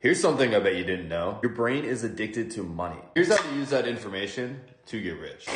Here's something I bet you didn't know. Your brain is addicted to money. Here's how to use that information to get rich.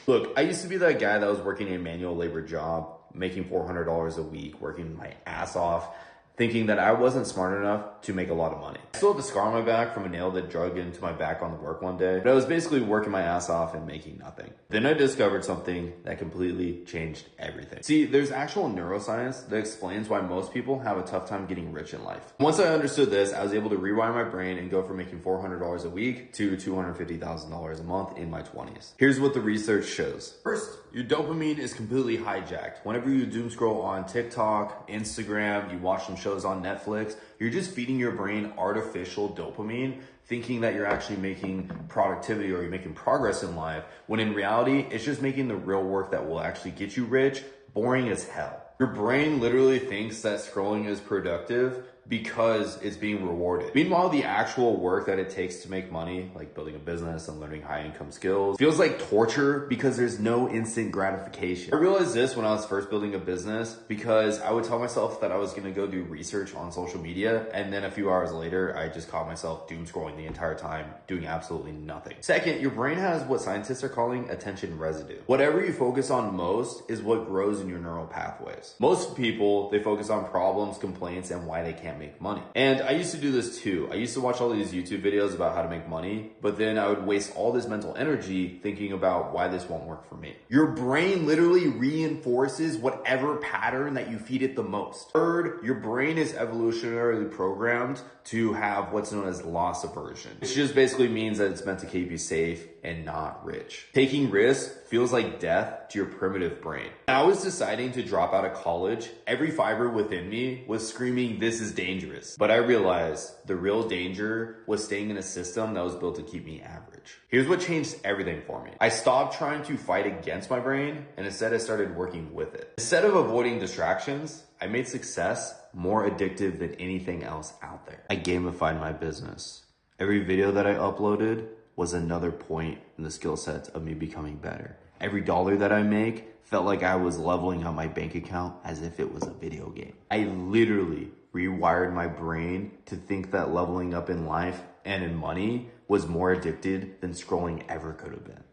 Look, I used to be that guy that was working a manual labor job, making $400 a week, working my ass off, thinking that I wasn't smart enough to make a lot of money. I still have a scar on my back from a nail that drug into my back on the work one day, but I was basically working my ass off and making nothing. Then I discovered something that completely changed everything. See, there's actual neuroscience that explains why most people have a tough time getting rich in life. Once I understood this, I was able to rewire my brain and go from making $400 a week to $250,000 a month in my 20s. Here's what the research shows. First, your dopamine is completely hijacked. Whenever you doom scroll on TikTok, Instagram, you watch some shows on Netflix, you're just feeding your brain artificial dopamine, thinking that you're actually making productivity or you're making progress in life, when in reality, it's just making the real work that will actually get you rich boring as hell. Your brain literally thinks that scrolling is productive because it's being rewarded. Meanwhile, the actual work that it takes to make money, like building a business and learning high income skills, feels like torture because there's no instant gratification. I realized this when I was first building a business because I would tell myself that I was gonna go do research on social media, and then a few hours later, I just caught myself doom scrolling the entire time, doing absolutely nothing. Second, your brain has what scientists are calling attention residue. Whatever you focus on most is what grows in your neural pathways. Most people, they focus on problems, complaints, and why they can't make money. And I used to do this too. I used to watch all these YouTube videos about how to make money, but then I would waste all this mental energy thinking about why this won't work for me. Your brain literally reinforces whatever pattern that you feed it the most. Third, your brain is evolutionarily programmed to have what's known as loss aversion, which just basically means that it's meant to keep you safe and not rich. Taking risks feels like death to your primitive brain. When I was deciding to drop out of college, every fiber within me was screaming, "This is dangerous." But I realized the real danger was staying in a system that was built to keep me average. Here's what changed everything for me. I stopped trying to fight against my brain and instead I started working with it. Instead of avoiding distractions, I made success more addictive than anything else out there. I gamified my business. Every video that I uploaded was another point in the skill sets of me becoming better. Every dollar that I make felt like I was leveling up my bank account as if it was a video game. I literally rewired my brain to think that leveling up in life and in money was more addicted than scrolling ever could have been.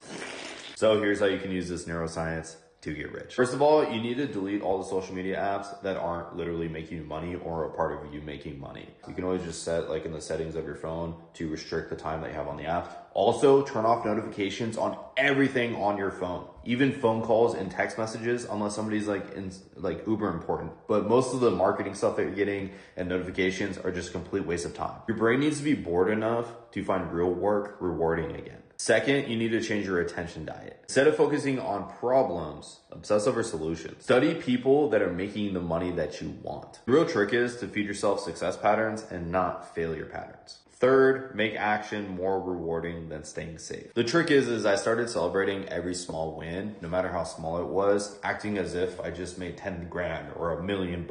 So here's how you can use this neuroscience to get rich. First of all, you need to delete all the social media apps that aren't literally making you money or a part of you making money. You can always just set, like in the settings of your phone, to restrict the time that you have on the app. Also, turn off notifications on everything on your phone, even phone calls and text messages, unless somebody's like uber important. But most of the marketing stuff that you're getting and notifications are just a complete waste of time. Your brain needs to be bored enough to find real work rewarding again. Second, you need to change your attention diet. Instead of focusing on problems, obsess over solutions. Study people that are making the money that you want. The real trick is to feed yourself success patterns and not failure patterns. Third, make action more rewarding than staying safe. The trick is I started celebrating every small win, no matter how small it was, acting as if I just made 10 grand or $1 million.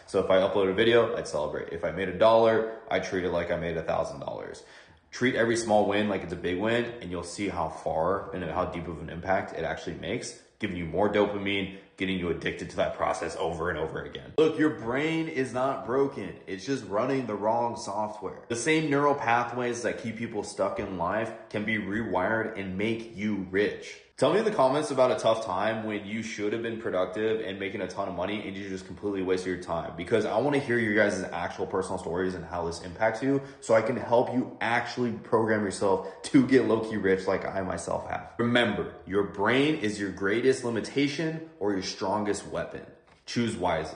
So if I upload a video, I'd celebrate. If I made $1, I treat it like I made $1,000. Treat every small win like it's a big win, and you'll see how far and how deep of an impact it actually makes, giving you more dopamine, getting you addicted to that process over and over again. Look, your brain is not broken. It's just running the wrong software. The same neural pathways that keep people stuck in life can be rewired and make you rich. Tell me in the comments about a tough time when you should have been productive and making a ton of money and you just completely wasted your time, because I want to hear your guys' actual personal stories and how this impacts you so I can help you actually program yourself to get low-key rich like I myself have. Remember, your brain is your greatest limitation or your strongest weapon. Choose wisely.